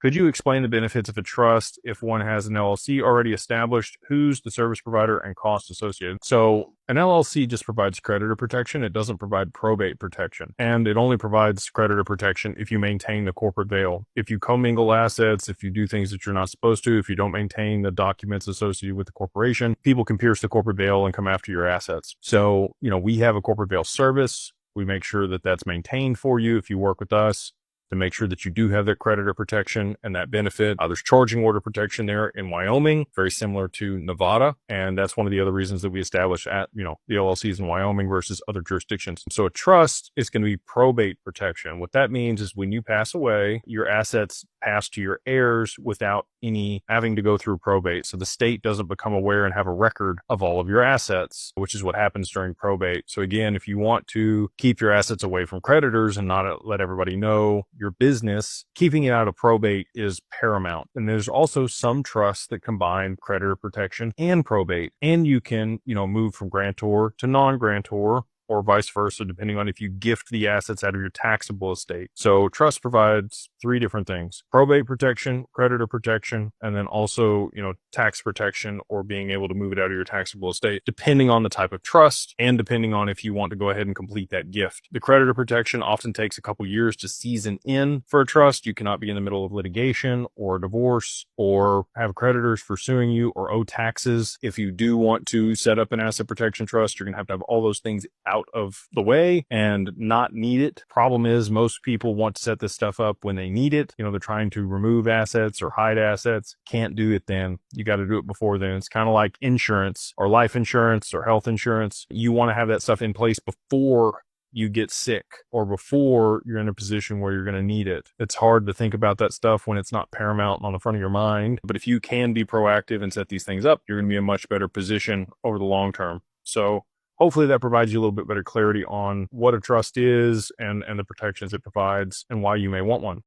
Could you explain the benefits of a trust if one has an LLC already established? Who's the service provider and costs associated? So an LLC just provides creditor protection. It doesn't provide probate protection. And it only provides creditor protection if you maintain the corporate veil. If you commingle assets, if you do things that you're not supposed to, if you don't maintain the documents associated with the corporation, people can pierce the corporate veil and come after your assets. So, we have a corporate veil service. We make sure that that's maintained for you if you work with us, to make sure that you do have that creditor protection and that benefit. There's charging order protection there in Wyoming, very similar to Nevada. And that's one of the other reasons that we established the LLCs in Wyoming versus other jurisdictions. So a trust is going to be probate protection. What that means is when you pass away, your assets pass to your heirs without any having to go through probate. So the state doesn't become aware and have a record of all of your assets, which is what happens during probate. So again, if you want to keep your assets away from creditors and not let everybody know your business, keeping it out of probate is paramount. And there's also some trusts that combine creditor protection and probate. And you can, move from grantor to non-grantor, or vice versa, depending on if you gift the assets out of your taxable estate. So trust provides three different things: probate protection, creditor protection, and then also, tax protection, or being able to move it out of your taxable estate, depending on the type of trust and depending on if you want to go ahead and complete that gift. The creditor protection often takes a couple years to season in for a trust. You cannot be in the middle of litigation or divorce or have creditors pursuing you or owe taxes. If you do want to set up an asset protection trust, you're going to have all those things out of the way and not need it. Problem is, most people want to set this stuff up when they need it. They're trying to remove assets or hide assets. Can't do it then. You got to do it before then. It's kind of like insurance or life insurance or health insurance. You want to have that stuff in place before you get sick or before you're in a position where you're going to need it. It's hard to think about that stuff when it's not paramount on the front of your mind. But if you can be proactive and set these things up, you're going to be in a much better position over the long term. So hopefully that provides you a little bit better clarity on what a trust is and the protections it provides and why you may want one.